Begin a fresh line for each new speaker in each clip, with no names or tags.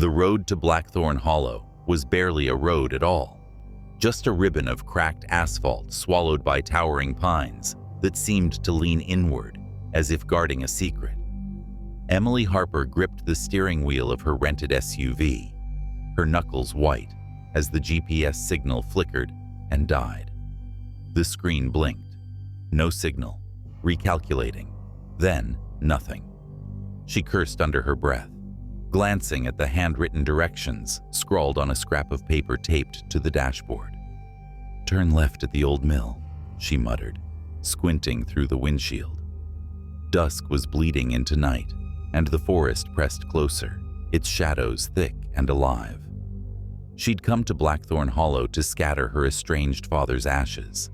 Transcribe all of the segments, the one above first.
The road to Blackthorn Hollow was barely a road at all, just a ribbon of cracked asphalt swallowed by towering pines that seemed to lean inward as if guarding a secret. Emily Harper gripped the steering wheel of her rented SUV, her knuckles white as the GPS signal flickered and died. The screen blinked. No signal. Recalculating. Then, nothing. She cursed under her breath, glancing at the handwritten directions scrawled on a scrap of paper taped to the dashboard. "Turn left at the old mill," she muttered, squinting through the windshield. Dusk was bleeding into night, and the forest pressed closer, its shadows thick and alive. She'd come to Blackthorn Hollow to scatter her estranged father's ashes,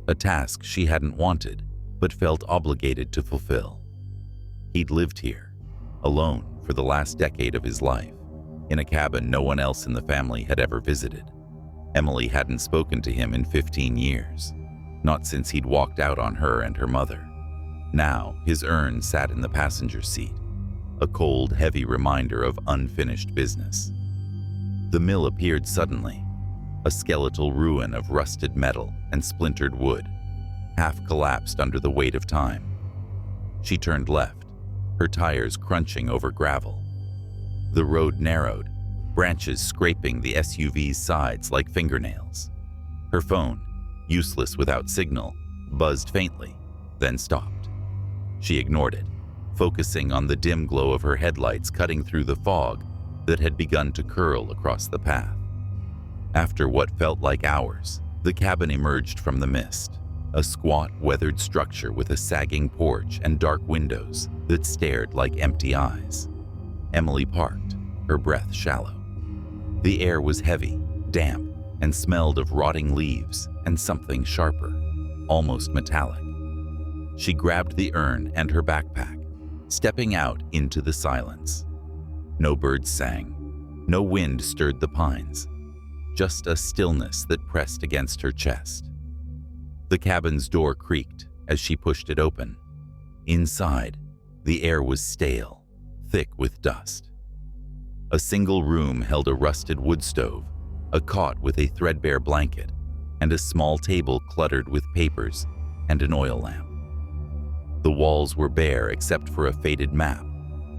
a task she hadn't wanted but felt obligated to fulfill. He'd lived here, alone for the last decade of his life, in a cabin no one else in the family had ever visited. Emily hadn't spoken to him in 15 years, not since he'd walked out on her and her mother. Now, his urn sat in the passenger seat, a cold, heavy reminder of unfinished business. The mill appeared suddenly, a skeletal ruin of rusted metal and splintered wood, half collapsed under the weight of time. She turned left, her tires crunching over gravel. The road narrowed, branches scraping the SUV's sides like fingernails. Her phone, useless without signal, buzzed faintly, then stopped. She ignored it, focusing on the dim glow of her headlights cutting through the fog that had begun to curl across the path. After what felt like hours, the cabin emerged from the mist, a squat, weathered structure with a sagging porch and dark windows that stared like empty eyes. Emily parked, her breath shallow. The air was heavy, damp, and smelled of rotting leaves and something sharper, almost metallic. She grabbed the urn and her backpack, stepping out into the silence. No birds sang, no wind stirred the pines, just a stillness that pressed against her chest. The cabin's door creaked as she pushed it open. Inside, the air was stale, thick with dust. A single room held a rusted wood stove, a cot with a threadbare blanket, and a small table cluttered with papers and an oil lamp. The walls were bare except for a faded map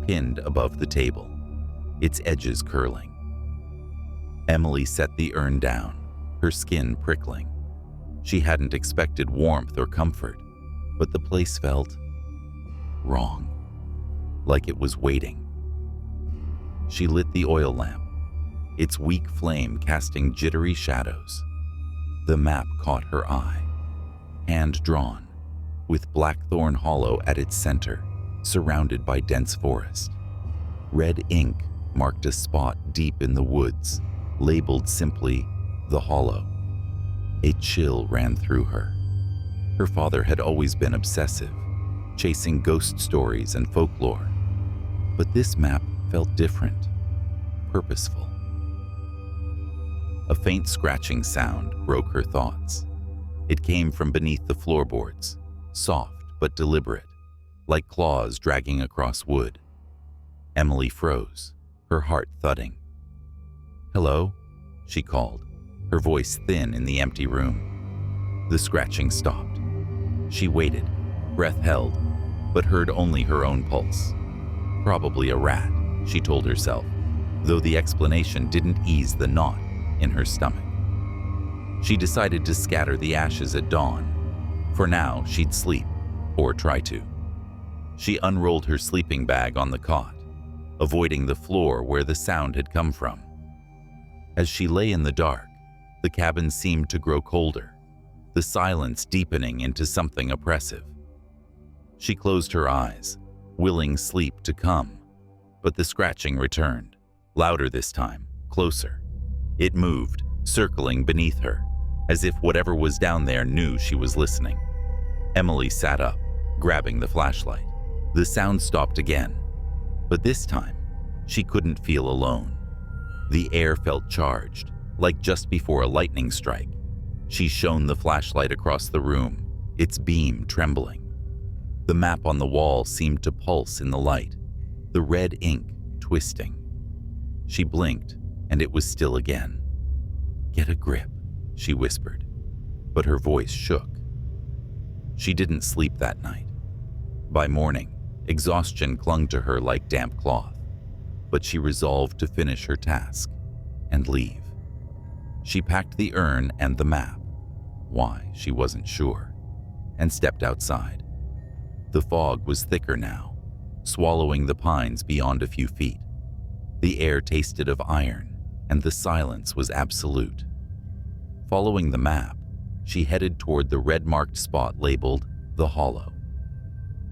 pinned above the table, its edges curling. Emily set the urn down, her skin prickling. She hadn't expected warmth or comfort, but the place felt wrong, like it was waiting. She lit the oil lamp, its weak flame casting jittery shadows. The map caught her eye, hand-drawn, with Blackthorn Hollow at its center, surrounded by dense forest. Red ink marked a spot deep in the woods, labeled simply the Hollow. A chill ran through her. Her father had always been obsessive, chasing ghost stories and folklore. But this map felt different, purposeful. A faint scratching sound broke her thoughts. It came from beneath the floorboards, soft but deliberate, like claws dragging across wood. Emily froze, her heart thudding. "Hello?" she called, her voice thin in the empty room. The scratching stopped. She waited, breath held, but heard only her own pulse. Probably a rat, she told herself, though the explanation didn't ease the knot in her stomach. She decided to scatter the ashes at dawn. For now, she'd sleep, or try to. She unrolled her sleeping bag on the cot, avoiding the floor where the sound had come from. As she lay in the dark, the cabin seemed to grow colder, the silence deepening into something oppressive. She closed her eyes, willing sleep to come, but the scratching returned, louder this time, closer. It moved, circling beneath her, as if whatever was down there knew she was listening. Emily sat up, grabbing the flashlight. The sound stopped again, but this time, she couldn't feel alone. The air felt charged, like just before a lightning strike. She shone the flashlight across the room, its beam trembling. The map on the wall seemed to pulse in the light, the red ink twisting. She blinked, and it was still again. "Get a grip," she whispered, but her voice shook. She didn't sleep that night. By morning, exhaustion clung to her like damp cloth, but she resolved to finish her task and leave. She packed the urn and the map. Why, she wasn't sure, and stepped outside. The fog was thicker now, swallowing the pines beyond a few feet. The air tasted of iron, and the silence was absolute. Following the map, she headed toward the red-marked spot labeled the Hollow.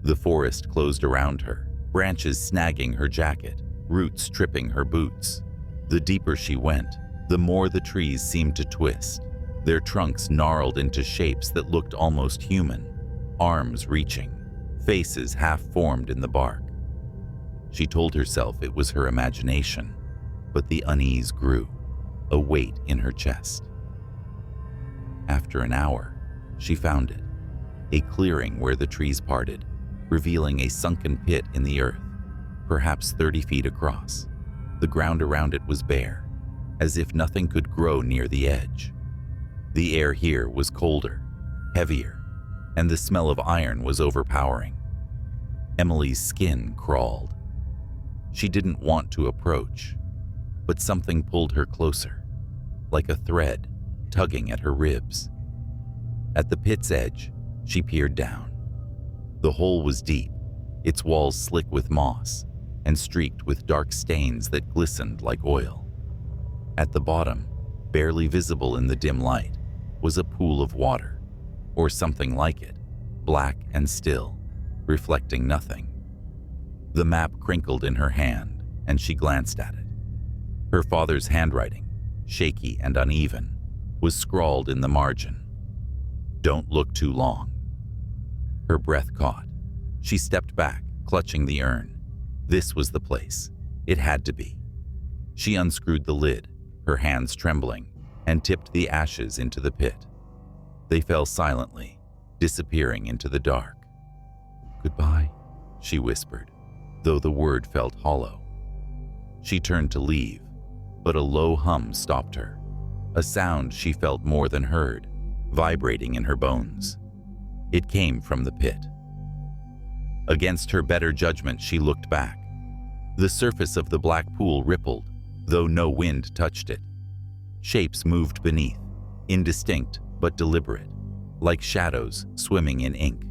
The forest closed around her, branches snagging her jacket, roots tripping her boots. The deeper she went, the more the trees seemed to twist, their trunks gnarled into shapes that looked almost human, arms reaching, faces half-formed in the bark. She told herself it was her imagination, but the unease grew, a weight in her chest. After an hour, she found it, a clearing where the trees parted, revealing a sunken pit in the earth, perhaps 30 feet across. The ground around it was bare, as if nothing could grow near the edge. The air here was colder, heavier, and the smell of iron was overpowering. Emily's skin crawled. She didn't want to approach, but something pulled her closer, like a thread tugging at her ribs. At the pit's edge, she peered down. The hole was deep, its walls slick with moss and streaked with dark stains that glistened like oil. At the bottom, barely visible in the dim light, was a pool of water, or something like it, black and still, reflecting nothing. The map crinkled in her hand, and she glanced at it. Her father's handwriting, shaky and uneven, was scrawled in the margin. "Don't look too long." Her breath caught. She stepped back, clutching the urn. This was the place. It had to be. She unscrewed the lid, her hands trembling, and tipped the ashes into the pit. They fell silently, disappearing into the dark. "Goodbye," she whispered, though the word felt hollow. She turned to leave, but a low hum stopped her, a sound she felt more than heard, vibrating in her bones. It came from the pit. Against her better judgment, she looked back. The surface of the black pool rippled, though no wind touched it. Shapes moved beneath, indistinct but deliberate, like shadows swimming in ink.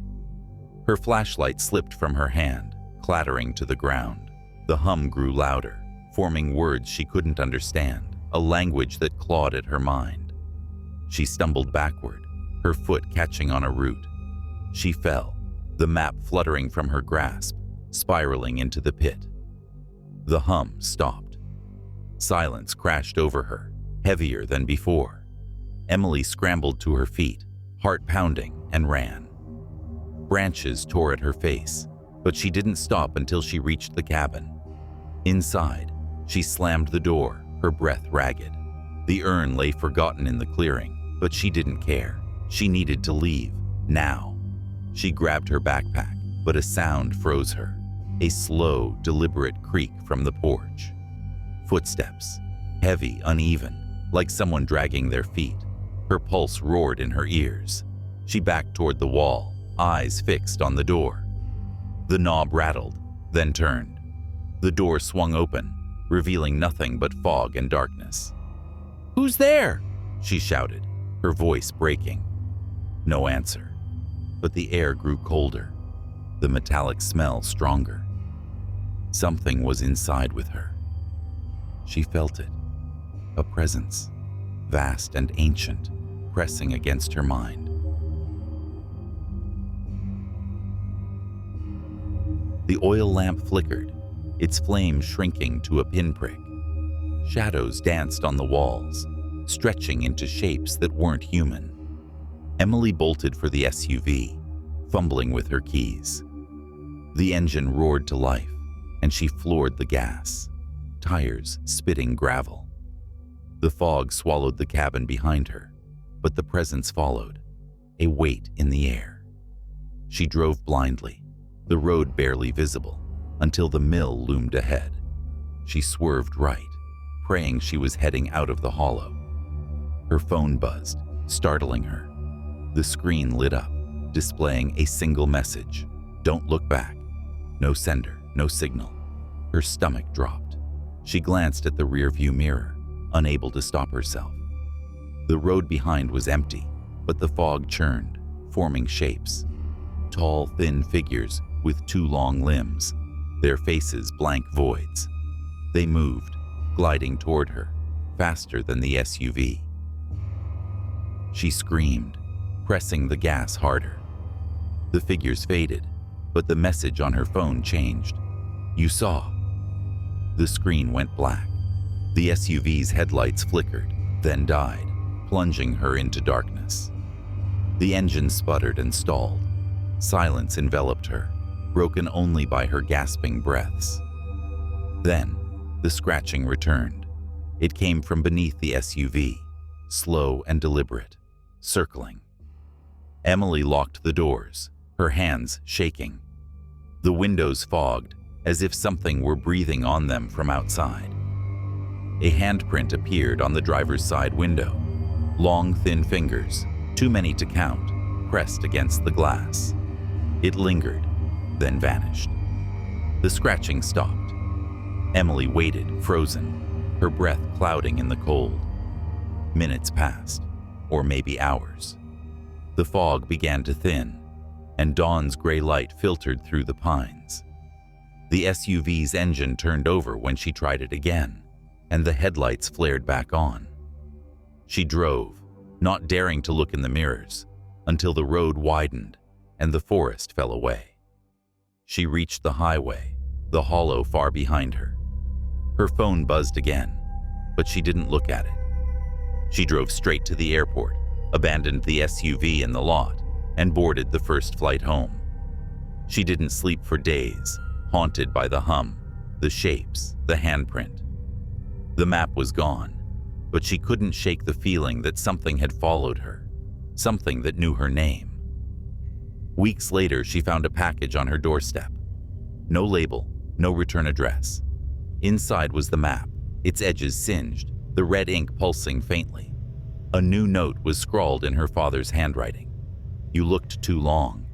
Her flashlight slipped from her hand, clattering to the ground. The hum grew louder, forming words she couldn't understand, a language that clawed at her mind. She stumbled backward, her foot catching on a root. She fell, the map fluttering from her grasp, spiraling into the pit. The hum stopped. Silence crashed over her, heavier than before. Emily scrambled to her feet, heart pounding, and ran. Branches tore at her face, but she didn't stop until she reached the cabin. Inside, she slammed the door, her breath ragged. The urn lay forgotten in the clearing, but she didn't care. She needed to leave, now. She grabbed her backpack, but a sound froze her. A slow, deliberate creak from the porch. Footsteps, heavy, uneven, like someone dragging their feet. Her pulse roared in her ears. She backed toward the wall, eyes fixed on the door. The knob rattled, then turned. The door swung open, revealing nothing but fog and darkness. "Who's there?" she shouted, her voice breaking. No answer, but the air grew colder, the metallic smell stronger. Something was inside with her. She felt it, a presence, vast and ancient, pressing against her mind. The oil lamp flickered, its flame shrinking to a pinprick. Shadows danced on the walls, stretching into shapes that weren't human. Emily bolted for the SUV, fumbling with her keys. The engine roared to life, and she floored the gas, tires spitting gravel. The fog swallowed the cabin behind her, but the presence followed, a weight in the air. She drove blindly, the road barely visible, until the mill loomed ahead. She swerved right, praying she was heading out of the hollow. Her phone buzzed, startling her. The screen lit up, displaying a single message: "Don't look back." No sender, no signal. Her stomach dropped. She glanced at the rearview mirror, unable to stop herself. The road behind was empty, but the fog churned, forming shapes. Tall, thin figures with two long limbs, their faces blank voids. They moved, gliding toward her, faster than the SUV. She screamed, pressing the gas harder. The figures faded, but the message on her phone changed. "You saw." The screen went black. The SUV's headlights flickered, then died, plunging her into darkness. The engine sputtered and stalled. Silence enveloped her, broken only by her gasping breaths. Then, the scratching returned. It came from beneath the SUV, slow and deliberate, circling. Emily locked the doors, her hands shaking. The windows fogged, as if something were breathing on them from outside. A handprint appeared on the driver's side window. Long, thin fingers, too many to count, pressed against the glass. It lingered, then vanished. The scratching stopped. Emily waited, frozen, her breath clouding in the cold. Minutes passed, or maybe hours. The fog began to thin, and dawn's gray light filtered through the pines. The SUV's engine turned over when she tried it again, and the headlights flared back on. She drove, not daring to look in the mirrors, until the road widened and the forest fell away. She reached the highway, the hollow far behind her. Her phone buzzed again, but she didn't look at it. She drove straight to the airport, abandoned the SUV in the lot, and boarded the first flight home. She didn't sleep for days, haunted by the hum, the shapes, the handprint. The map was gone, but she couldn't shake the feeling that something had followed her, something that knew her name. Weeks later, she found a package on her doorstep. No label, no return address. Inside was the map, its edges singed, the red ink pulsing faintly. A new note was scrawled in her father's handwriting. "You looked too long.